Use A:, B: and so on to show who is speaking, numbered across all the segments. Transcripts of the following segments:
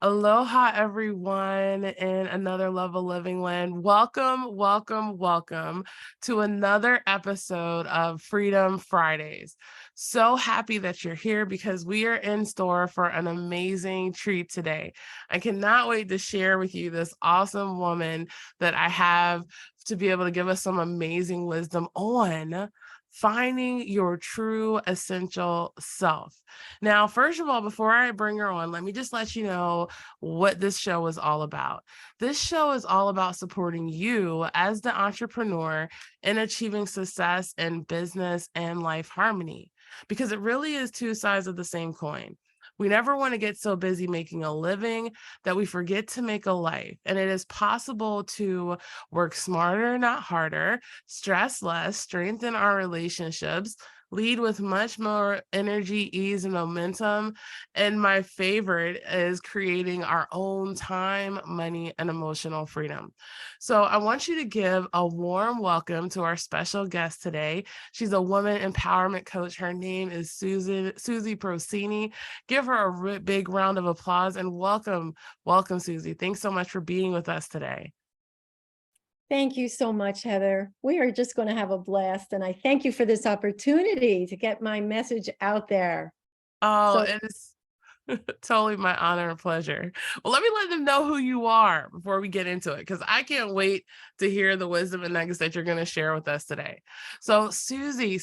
A: Aloha, everyone, in another level living land. Welcome, welcome, welcome to another episode of Freedom Fridays. So happy that you're here because we are in store for an amazing treat today. I cannot wait to share with you this awesome woman that I have to be able to give us some amazing wisdom on finding your true essential self. Now, first of all, before I bring her on, let me just let you know what this show is all about. This show is all about supporting you as the entrepreneur in achieving success in business and life harmony, because it really is two sides of the same coin. We never want to get so busy making a living that we forget to make a life. And it is possible to work smarter, not harder, stress less, strengthen our relationships, lead with much more energy, ease, and momentum. And my favorite is creating our own time, money, and emotional freedom. So I want you to give a warm welcome to our special guest today. She's a woman empowerment coach. Her name is Susie Procini. Give her a big round of applause and welcome, Susie. Thanks so much for being with us today.
B: Thank you so much, Heather. We are just going to have a blast. And I thank you for this opportunity to get my message out there.
A: Oh,
B: So
A: it is totally my honor and pleasure. Well, let me let them know who you are before we get into it, because I can't wait to hear the wisdom and nuggets that you're going to share with us today. So, Susie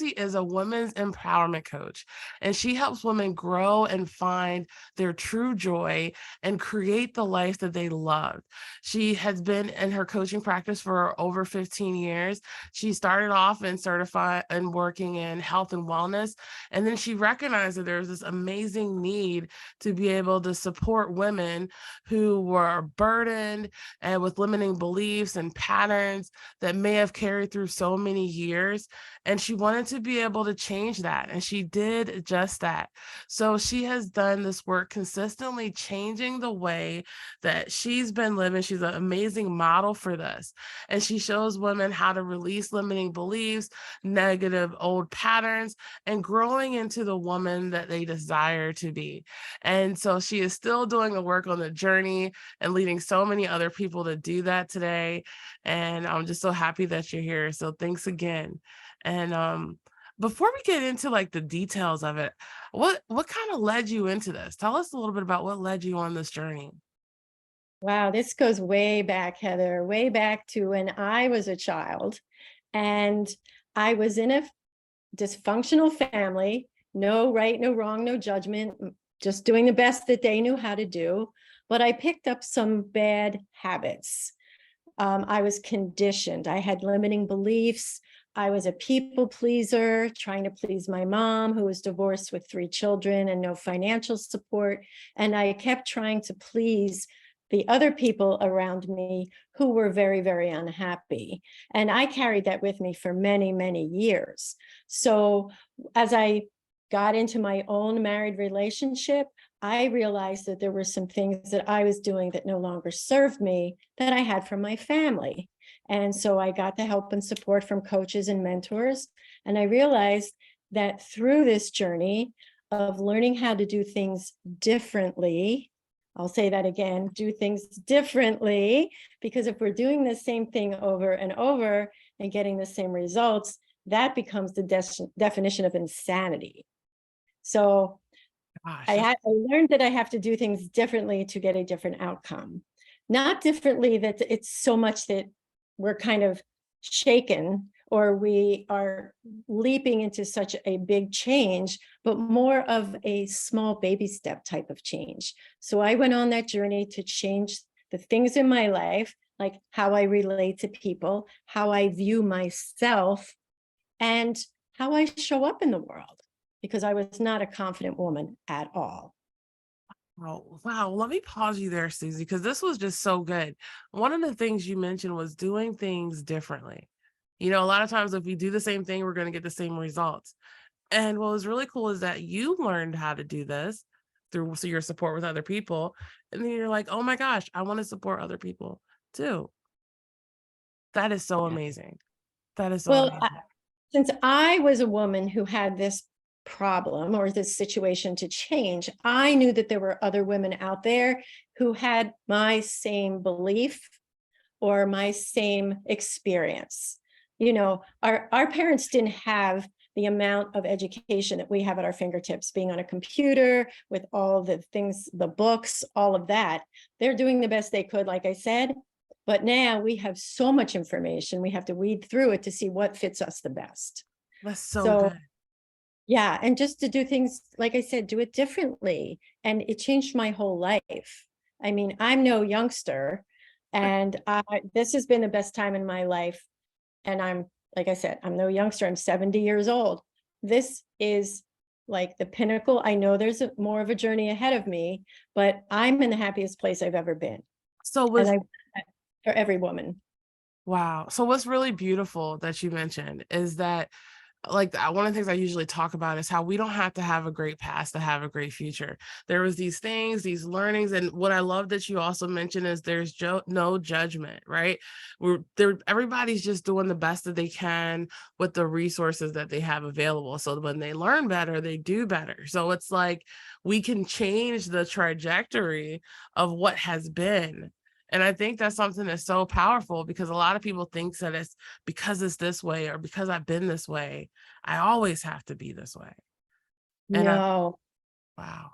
A: is a women's empowerment coach, and she helps women grow and find their true joy and create the life that they love. She has been in her coaching practice for over 15 years. She started off and certified and working in health and wellness, and then she recognized that there was this amazing need to be able to support women who were burdened and with limiting beliefs and patterns that may have carried through so many years. And she wanted to be able to change that. And she did just that. So she has done this work consistently changing the way that she's been living. She's an amazing model for this. And she shows women how to release limiting beliefs, negative old patterns, and growing into the woman that they desire to be. And so she is still doing the work on the journey and leading so many other people to do that today. And I'm just so happy that you're here. So thanks again. And before we get into like the details of it, what kind of led you into this? Tell us a little bit about what led you on this journey.
B: wow, this goes way back, Heather, way back to when I was a child. And I was in a dysfunctional family, no right, no wrong, no judgment, just doing the best that they knew how to do. But I picked up some bad habits. I was conditioned. I had limiting beliefs. I was a people pleaser, trying to please my mom, who was divorced with 3 children and no financial support. And I kept trying to please the other people around me who were very, very unhappy. And I carried that with me for many, many years. So as I got into my own married relationship, I realized that there were some things that I was doing that no longer served me that I had from my family. And so I got the help and support from coaches and mentors. And I realized that through this journey of learning how to do things differently, I'll say that again, do things differently, because if we're doing the same thing over and over and getting the same results, that becomes the definition of insanity. So
A: Gosh,
B: I learned that I have to do things differently to get a different outcome. Not differently that it's so much that we're kind of shaken or we are leaping into such a big change, but more of a small baby step type of change. So I went on that journey to change the things in my life, like how I relate to people, how I view myself, and how I show up in the world, because I was not a confident woman at all.
A: oh, wow. Let me pause you there, Susie, because this was just so good. One of the things you mentioned was doing things differently. A lot of times if we do the same thing, we're going to get the same results. And what was really cool is that you learned how to do this through your support with other people. And then you're like, oh my gosh, I want to support other people too. That is so
B: Yeah.
A: amazing. That is so
B: Well,
A: amazing.
B: since I was a woman who had this problem or this situation to change, I knew that there were other women out there who had my same belief or my same experience. You know, our parents didn't have the amount of education that we have at our fingertips, being on a computer with all the things, the books, all of that. They're doing the best they could, like I said. But now we have so much information, we have to weed through it to see what fits us the best.
A: That's so
B: So,
A: good.
B: yeah, and just to do things, like I said, do it differently. And it changed my whole life. I mean, I'm no youngster, and this has been the best time in my life. And I'm, like I said, I'm no youngster, I'm 70 years old. This is like the pinnacle. I know there's more of a journey ahead of me, but I'm in the happiest place I've ever been.
A: So
B: And
A: was
B: I, for every woman.
A: Wow. So what's really beautiful that you mentioned is that like one of the things I usually talk about is how we don't have to have a great past to have a great future. There was these things, these learnings, and what I love that you also mentioned is there's no judgment, right? We're there, everybody's just doing the best that they can with the resources that they have available. So when they learn better, they do better. So it's like we can change the trajectory of what has been. And I think that's something that's so powerful because a lot of people think that it's because it's this way or because I've been this way, I always have to be this way. And
B: No,
A: wow.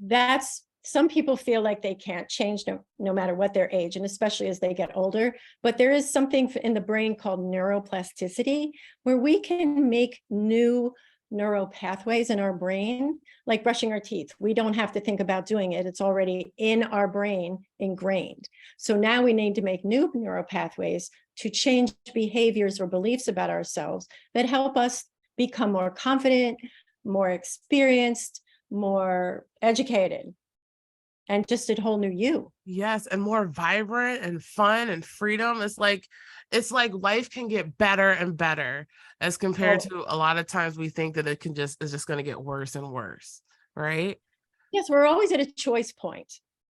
B: that's, some people feel like they can't change no matter what their age, and especially as they get older. But there is something in the brain called neuroplasticity, where we can make new neural pathways in our brain, like brushing our teeth. We don't have to think about doing it. It's already in our brain, ingrained. So now we need to make new neural pathways to change behaviors or beliefs about ourselves that help us become more confident, more experienced, more educated, and just a whole new you.
A: Yes, and more vibrant and fun and freedom. It's like life can get better and better as compared
B: Oh,
A: to a lot of times we think that it can just is just going to get worse and worse, right?
B: yes, we're always at a choice point,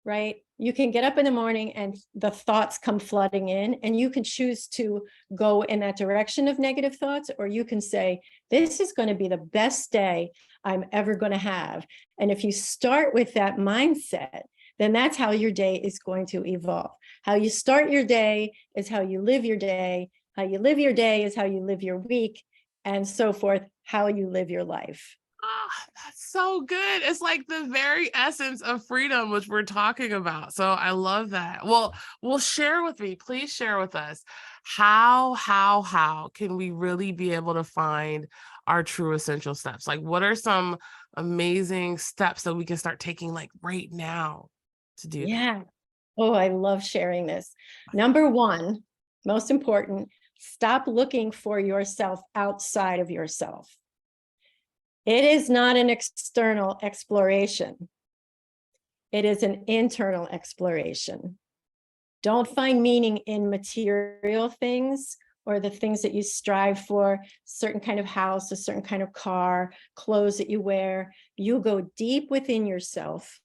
B: right? You can get up in the morning and the thoughts come flooding in, and you can choose to go in that direction of negative thoughts, or you can say, this is going to be the best day I'm ever going to have. And if you start with that mindset, then that's how your day is going to evolve. How you start your day is how you live your day. How you live your day is how you live your week, and so forth, how you live your life.
A: Ah, that's so good. It's like the very essence of freedom, which we're talking about. So I love that. Well, share with me, please share with us how can we really be able to find our true essential steps? Like, what are some amazing steps that we can start taking like right now to do that?
B: Yeah. Oh, I love sharing this. Number one, most important, stop looking for yourself outside of yourself. It is not an external exploration. It is an internal exploration. Don't find meaning in material things or the things that you strive for, certain kind of house, a certain kind of car, clothes that you wear. You go deep within yourself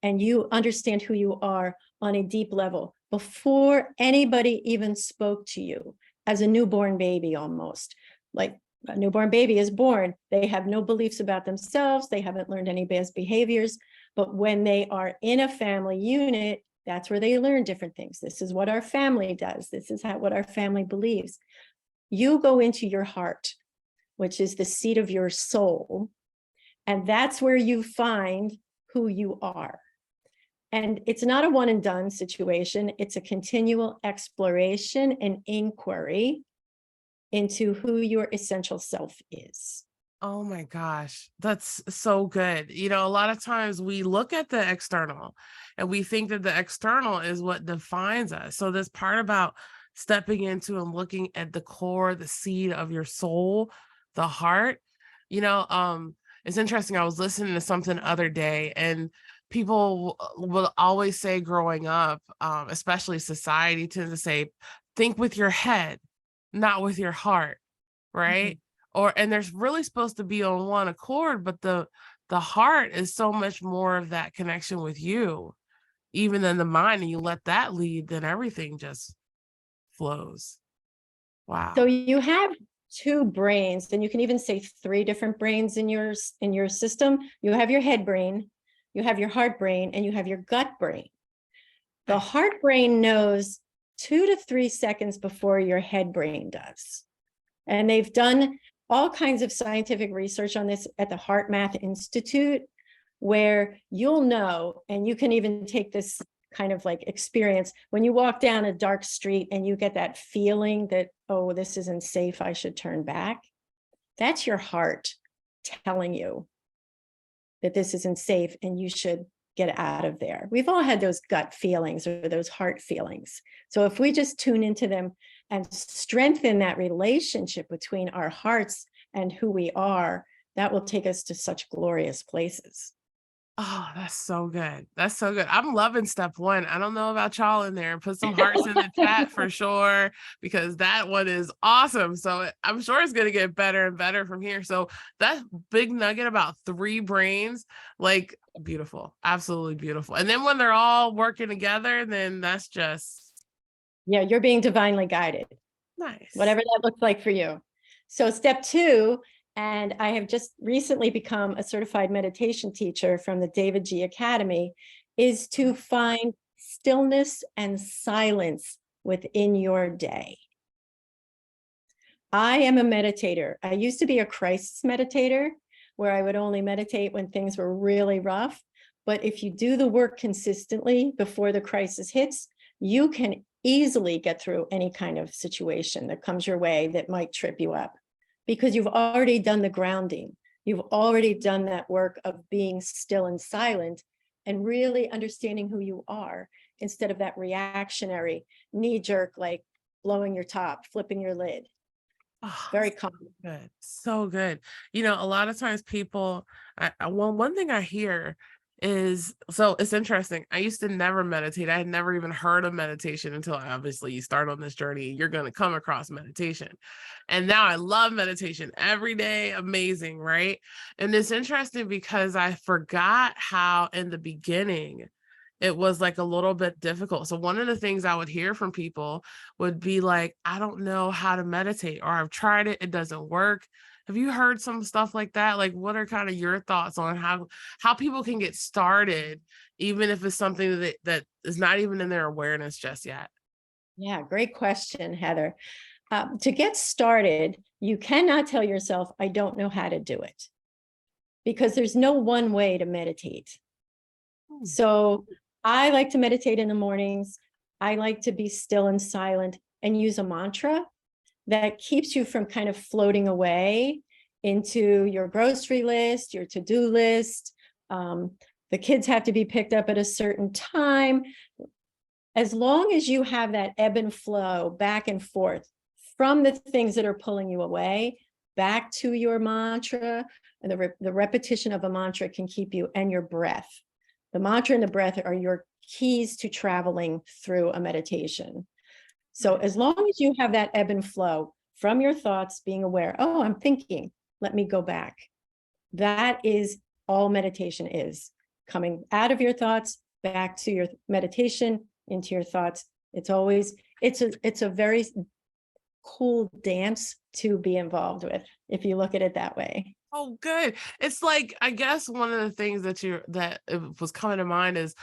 B: and you understand who you are on a deep level before anybody even spoke to you, as a newborn baby almost. Like a newborn baby is born, they have no beliefs about themselves, they haven't learned any best behaviors, but when they are in a family unit, that's where they learn different things. This is what our family does. This is what our family believes. You go into your heart, which is the seat of your soul, and that's where you find who you are. And it's not a one and done situation. It's a continual exploration and inquiry into who your essential self is.
A: Oh my gosh, that's so good. You know, a lot of times we look at the external and we think that the external is what defines us. So this part about stepping into and looking at the core, the seed of your soul, the heart, you know, it's interesting. I was listening to something the other day and people will always say growing up, especially society tends to say, think with your head, not with your heart,
B: Mhm.
A: right? Or and there's really supposed to be on one accord, but the heart is so much more of that connection with you, even than the mind, and you let that lead, then everything just flows.
B: So
A: Wow.
B: you have two brains, and you can even say three different brains in your system. You have your head brain, you have your heart brain, and you have your gut brain. The heart brain knows 2 to 3 seconds before your head brain does. And they've done all kinds of scientific research on this at the Heart Math Institute, where you'll know, and you can even take this kind of like experience when you walk down a dark street and you get that feeling that, oh, this isn't safe, I should turn back. That's your heart telling you that this isn't safe and you should get out of there. We've all had those gut feelings or those heart feelings. So if we just tune into them and strengthen that relationship between our hearts and who we are, that will take us to such glorious places.
A: Oh, that's so good. That's so good. I'm loving step one. I don't know about y'all in there. Put some hearts in the chat for sure, because that one is awesome. So I'm sure it's going to get better and better from here. So that big nugget about 3 brains, like beautiful, absolutely beautiful. And then when they're all working together, then that's just
B: Yeah, you're being divinely guided,
A: nice.
B: whatever that looks like for you. So step 2, and I have just recently become a certified meditation teacher from the David G. Academy, is to find stillness and silence within your day. I am a meditator. I used to be a crisis meditator, where I would only meditate when things were really rough. But if you do the work consistently before the crisis hits, you can easily get through any kind of situation that comes your way that might trip you up, because you've already done the grounding. You've already done that work of being still and silent and really understanding who you are, instead of that reactionary knee jerk, like blowing your top, flipping your lid.
A: Oh,
B: Very
A: so
B: common.
A: good. So good. A lot of times people, one thing I hear is, so it's interesting. I used to never meditate. I had never even heard of meditation until obviously you start on this journey. You're going to come across meditation. And now I love meditation every day. Amazing. Right. And it's interesting because I forgot how in the beginning, it was like a little bit difficult. So one of the things I would hear from people would be like, I don't know how to meditate, or I've tried it, it doesn't work. Have you heard some stuff like that? Like, what are kind of your thoughts on how people can get started, even if it's something that is not even in their awareness just yet?
B: Yeah, great question, Heather. To get started, you cannot tell yourself, I don't know how to do it, because there's no one way to meditate. So I like to meditate in the mornings. I like to be still and silent and use a mantra that keeps you from kind of floating away into your grocery list, your to-do list. The kids have to be picked up at a certain time. As long as you have that ebb and flow back and forth from the things that are pulling you away back to your mantra, and the repetition of a mantra can keep you, and your breath. The mantra and the breath are your keys to traveling through a meditation. So as long as you have that ebb and flow from your thoughts, being aware, oh, I'm thinking, let me go back. That is all meditation is. Coming out of your thoughts, back to your meditation, into your thoughts. It's a very cool dance to be involved with, if you look at it that way.
A: Oh, good. It's like, I guess one of the things that it was coming to mind is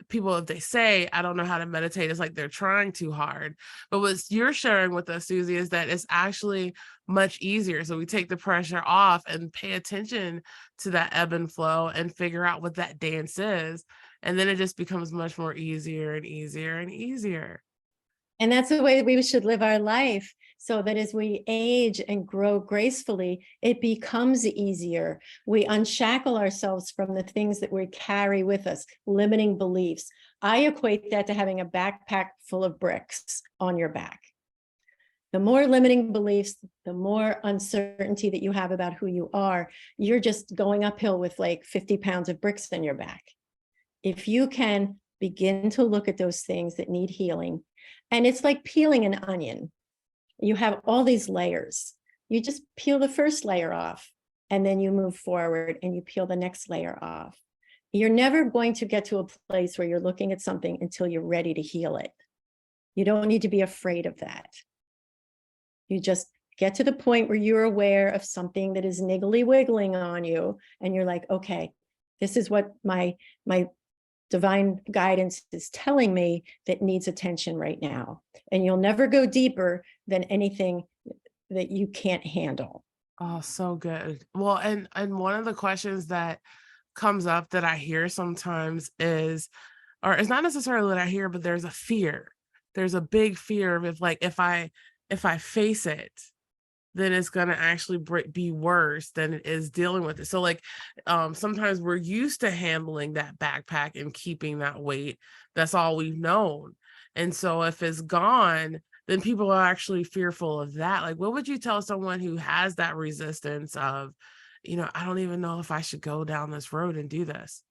A: people, if they say, I don't know how to meditate, it's like they're trying too hard. But what you're sharing with us, Susie, is that it's actually much easier. So we take the pressure off and pay attention to that ebb and flow and figure out what that dance is. And then it just becomes much more easier and easier and easier.
B: And that's the way we should live our life, so that as we age and grow gracefully, it becomes easier. We unshackle ourselves from the things that we carry with us, limiting beliefs. I equate that to having a backpack full of bricks on your back. The more limiting beliefs, the more uncertainty that you have about who you are, you're just going uphill with like 50 pounds of bricks on your back. If you can begin to look at those things that need healing, and it's like peeling an onion. You have all these layers. You just peel the first layer off, and then you move forward and you peel the next layer off. You're never going to get to a place where you're looking at something until you're ready to heal it. You don't need to be afraid of that. You just Get to the point where you're aware of something that is niggly wiggling on you, and you're like, okay, this is what my divine guidance is telling me that needs attention right now. And you'll never go deeper than anything that you can't handle.
A: Oh, so good. Well, and one of the questions that comes up that I hear sometimes is, or it's not necessarily that I hear, but there's a fear. There's a big fear of if I face it, then it's gonna actually be worse than it is dealing with it. So like, sometimes we're used to handling that backpack and keeping that weight. That's all we've known. And so if it's gone, then people are actually fearful of that. Like, what would you tell someone who has that resistance of, I don't even know if I should go down this road and do this,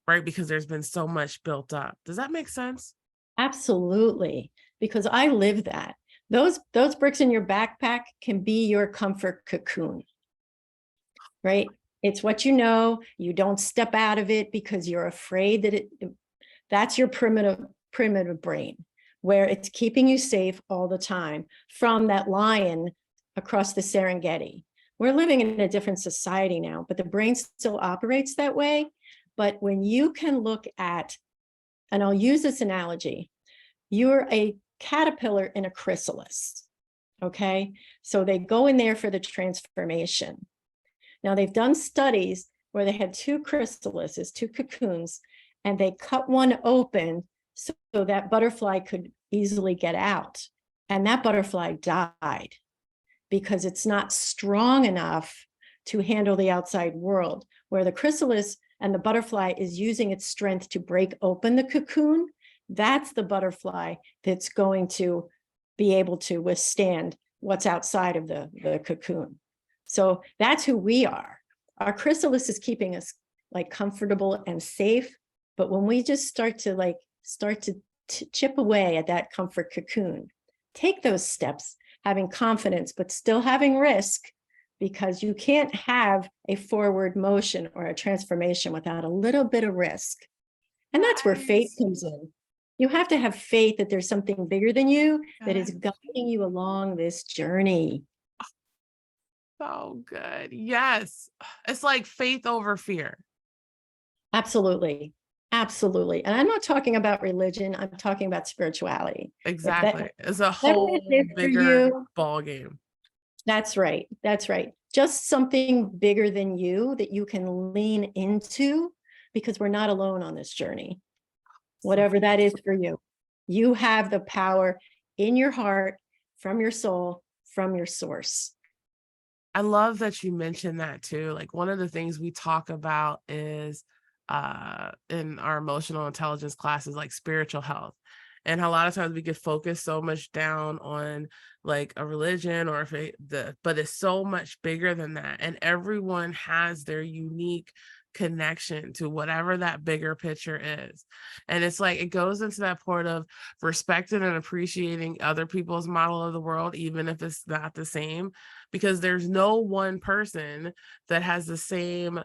A: right? Because there's been so much built up. Does that make sense?
B: Absolutely, because I live that. Those bricks in your backpack can be your comfort cocoon, right? It's what you know. You don't step out of it because you're afraid that that's your primitive brain, where it's keeping you safe all the time from that lion across the Serengeti. We're living in a different society now, but the brain still operates that way. But when you can look at, and I'll use this analogy, you're a caterpillar in a chrysalis, okay? So they go in there for the transformation. Now they've done studies where they had two chrysalises, two cocoons, and they cut one open so that butterfly could easily get out. And that butterfly died because it's not strong enough to handle the outside world, where the chrysalis and the butterfly is using its strength to break open the cocoon. That's the butterfly that's going to be able to withstand what's outside of the cocoon. So that's who we are. Our chrysalis is keeping us like comfortable and safe. But when we just start to chip away at that comfort cocoon, take those steps, having confidence, but still having risk, because you can't have a forward motion or a transformation without a little bit of risk. And that's where faith comes in. You have to have faith that there's something bigger than you that is guiding you along this journey.
A: So good. Yes. It's like faith over fear.
B: Absolutely. Absolutely. And I'm not talking about religion. I'm talking about spirituality.
A: Exactly. It's a
B: That
A: whole
B: is for
A: bigger
B: you.
A: ball game.
B: That's right. That's right. Just something bigger than you that you can lean into, because we're not alone on this journey. Whatever that is for you, you have the power in your heart, from your soul, from your source.
A: I love that you mentioned that too. Like, one of the things we talk about is in our emotional intelligence classes, like spiritual health. And a lot of times we get focused so much down on like a religion or but it's so much bigger than that. And everyone has their unique connection to whatever that bigger picture is. And it's like it goes into that part of respecting and appreciating other people's model of the world, even if it's not the same, because there's no one person that has the same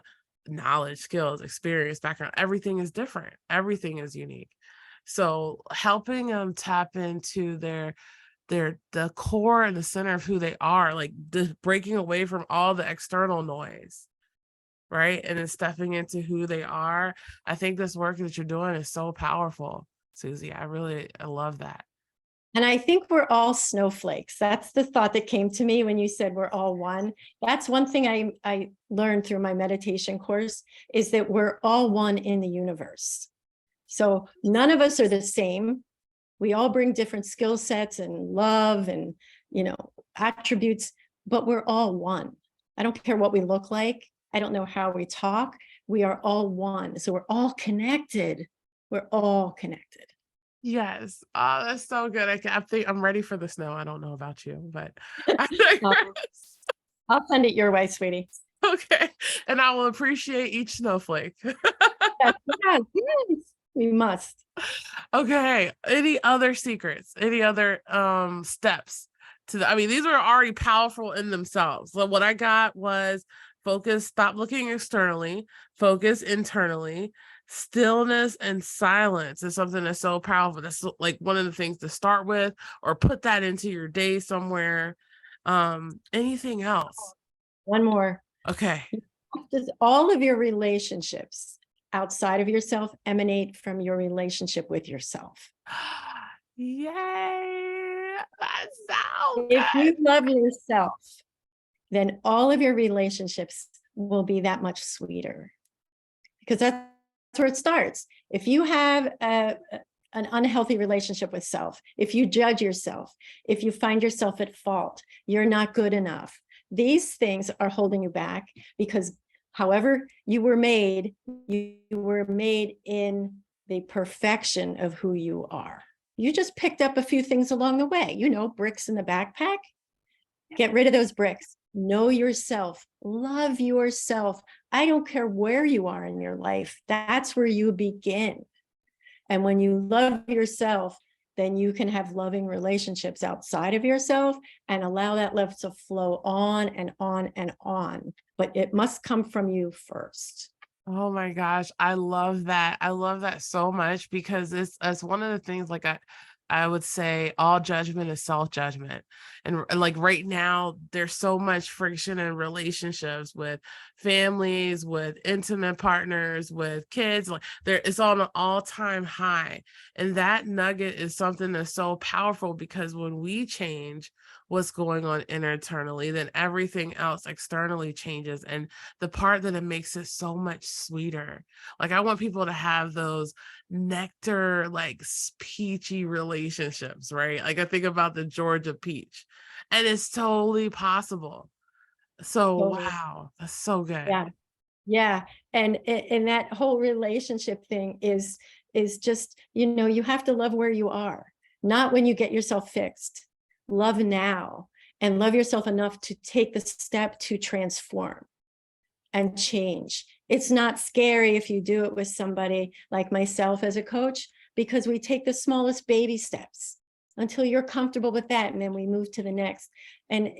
A: knowledge, skills, experience, background. Everything is different. Everything is unique. So helping them tap into the core and the center of who they are, like breaking away from all the external noise, right? And then stepping into who they are. I think this work that you're doing is so powerful, Susie. I love that.
B: And I think we're all snowflakes. That's the thought that came to me when you said we're all one. That's one thing I learned through my meditation course, is that we're all one in the universe. So none of us are the same. We all bring different skill sets and love and, attributes, but we're all one. I don't care what we look like. I don't know how we talk. We are all one. So we're all connected. We're all connected.
A: Yes. Oh, that's so good. I think I'm ready for the snow. I don't know about you, but
B: Um, I'll send it your way, sweetie.
A: okay. And I will appreciate each snowflake.
B: Yes, yes, we must.
A: Okay. Any other secrets? Any other steps I mean, these are already powerful in themselves. So what I got was focus, stop looking externally, focus internally. Stillness and silence is something that's so powerful. That's like one of the things to start with, or put that into your day somewhere. Anything else?
B: One more.
A: Okay.
B: Does all of your relationships outside of yourself emanate from your relationship with yourself?
A: Yay! That's so
B: If
A: good.
B: you love yourself, then all of your relationships will be that much sweeter, because that's where it starts. If you have an unhealthy relationship with self, if you judge yourself, if you find yourself at fault, you're not good enough, these things are holding you back, because however you were made in the perfection of who you are. You just picked up a few things along the way, bricks in the backpack. Get rid of those bricks. Know yourself. Love yourself. I don't care where you are in your life. That's where you begin. And when you love yourself, then you can have loving relationships outside of yourself and allow that love to flow on and on and on. But it must come from you first.
A: Oh my gosh, I love that. I love that so much because it's one of the things like I would say all judgment is self-judgment. And like right now, there's so much friction in relationships with families, with intimate partners, with kids. Like there it's on an all-time high. And that nugget is something that's so powerful because when we change what's going on internally, then everything else externally changes. And the part that it makes it so much sweeter. Like I want people to have those nectar, like peachy relationships, right? Like I think about the Georgia peach, and it's totally possible. So
B: Totally.
A: wow, that's so good.
B: Yeah. Yeah. And that whole relationship thing is just, you have to love where you are, not when you get yourself fixed. Love now, and love yourself enough to take the step to transform and change. It's not scary if you do it with somebody like myself as a coach, because we take the smallest baby steps until you're comfortable with that, and then we move to the next. And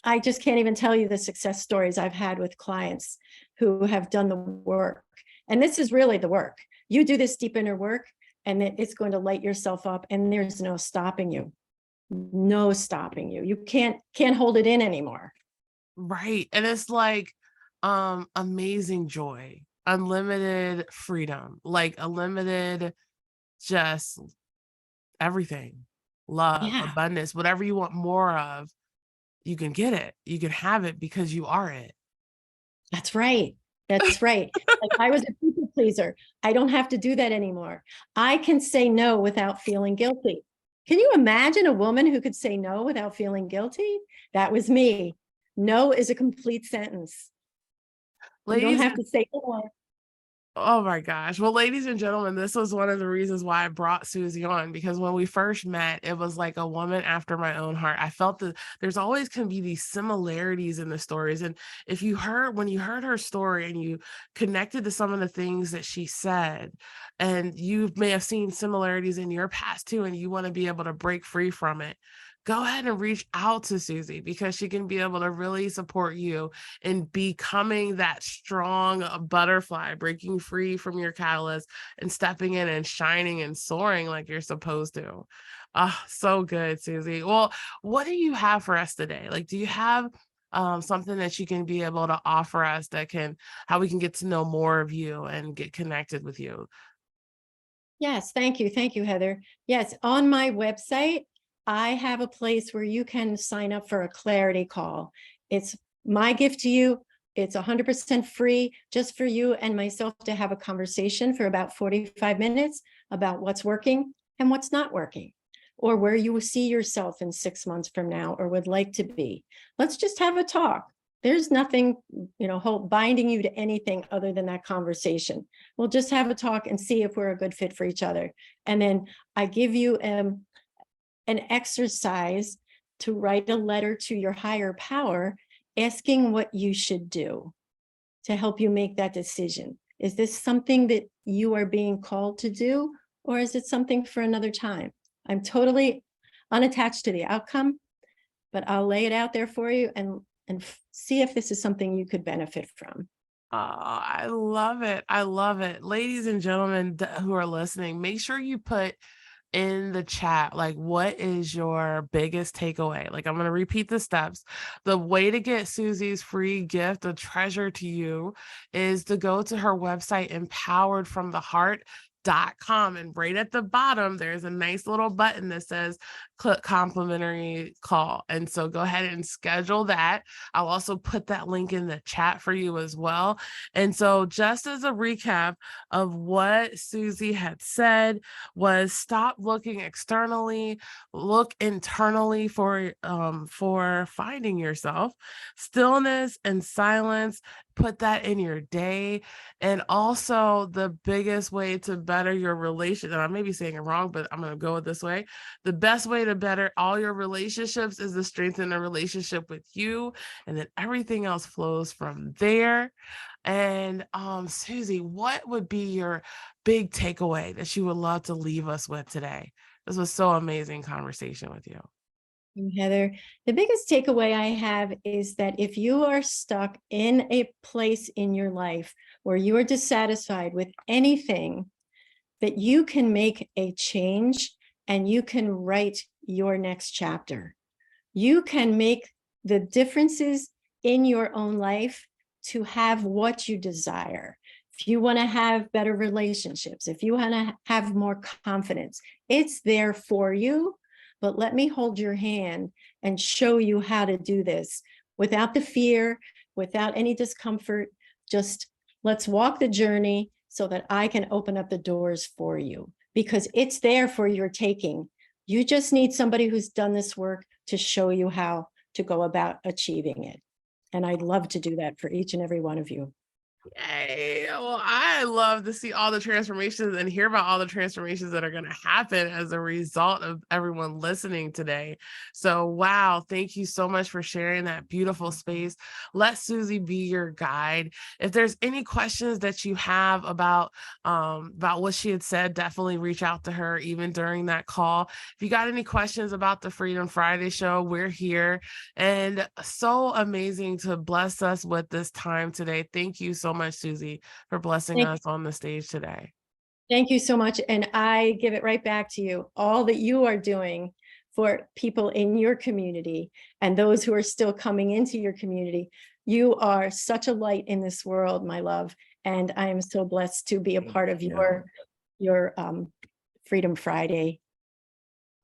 B: I just can't even tell you the success stories I've had with clients who have done the work. And this is really the work. You do this deep inner work, and it's going to light yourself up, and there's no stopping you. No stopping you. You can't hold it in anymore.
A: Right. And it's like amazing joy, unlimited freedom, like unlimited just everything. Love,
B: Yeah,
A: abundance, whatever you want more of, you can get it. You can have it because you are it.
B: that's right. That's right. Like I was a people pleaser. I don't have to do that anymore. I can say no without feeling guilty. Can you imagine a woman who could say no without feeling guilty? That was me. No is a complete sentence. You don't
A: Ladies
B: have to say no.
A: Oh my gosh. Well, ladies and gentlemen, this was one of the reasons why I brought Susie on because when we first met, it was like a woman after my own heart. I felt that there's always can be these similarities in the stories. And if you heard, when you heard her story and you connected to some of the things that she said, and you may have seen similarities in your past too, and you want to be able to break free from it, go ahead and reach out to Susie because she can be able to really support you in becoming that strong butterfly, breaking free from your callus and stepping in and shining and soaring like you're supposed to. Ah, so good, Susie. Well, what do you have for us today? Like, do you have something that you can be able to offer us that can, how we can get to know more of you and get connected with you?
B: Yes, thank you. Thank you, Heather. Yes, on my website, I have a place where you can sign up for a clarity call. It's my gift to you. It's 100% free just for you and myself to have a conversation for about 45 minutes about what's working and what's not working, or where you see yourself in 6 months from now or would like to be. Let's just have a talk. There's nothing, binding you to anything other than that conversation. We'll just have a talk and see if we're a good fit for each other. And then I give you an exercise to write a letter to your higher power asking what you should do to help you make that decision. Is this something that you are being called to do, or is it something for another time? I'm totally unattached to the outcome, but I'll lay it out there for you and see if this is something you could benefit from.
A: Oh, I love it. I love it. Ladies and gentlemen who are listening, make sure you put in the chat, like, what is your biggest takeaway? Like, I'm going to repeat the steps. The way to get Susie's free gift, a treasure to you, is to go to her website, empoweredfromtheheart.com, and right at the bottom there's a nice little button that says click complimentary call, and so go ahead and schedule that. I'll also put that link in the chat for you as well. And so just as a recap of what Susie had said, was stop looking externally, look internally for finding yourself. Stillness and silence, put that in your day. And also the biggest way to better your relation, and I may be saying it wrong, but I'm going to go with this way. The best way to better all your relationships is to strengthen a relationship with you, and then everything else flows from there. And Susie, what would be your big takeaway that you would love to leave us with today? This was so amazing conversation with you.
B: Heather, the biggest takeaway I have is that if you are stuck in a place in your life where you are dissatisfied with anything, that you can make a change and you can write your next chapter. You can make the differences in your own life to have what you desire. If you want to have better relationships, if you want to have more confidence, it's there for you. But let me hold your hand and show you how to do this without the fear, without any discomfort. Just let's walk the journey so that I can open up the doors for you, because it's there for your taking. You just need somebody who's done this work to show you how to go about achieving it. And I'd love to do that for each and every one of you.
A: Yay. Well, I love to see all the transformations and hear about all the transformations that are going to happen as a result of everyone listening today. So, wow, thank you so much for sharing that beautiful space. Let Susie be your guide. If there's any questions that you have about what she had said, definitely reach out to her even during that call. If you got any questions about the Freedom Friday show, we're here. And so amazing to bless us with this time today. Thank you so much, Susie, for blessing
B: Thank,
A: us on the stage today.
B: thank you so much. And I give it right back to you. All that you are doing for people in your community and those who are still coming into your community. You are such a light in this world, my love. And I am so blessed to be a part of your Freedom Friday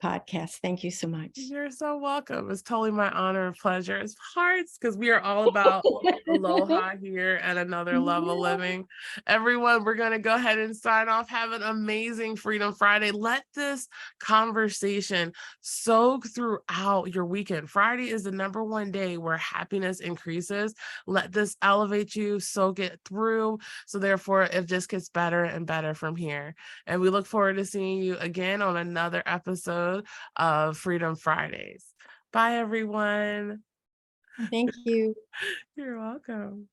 B: podcast. Thank you so much.
A: You're so welcome. It's totally my honor and pleasure. It's hearts, because we are all about aloha here at Another Level Living. Everyone, we're going to go ahead and sign off. Have an amazing Freedom Friday. Let this conversation soak throughout your weekend. Friday is the #1 day where happiness increases. Let this elevate you, soak it through. So therefore, it just gets better and better from here. And we look forward to seeing you again on another episode of Freedom Fridays. Bye, everyone.
B: Thank you.
A: You're welcome.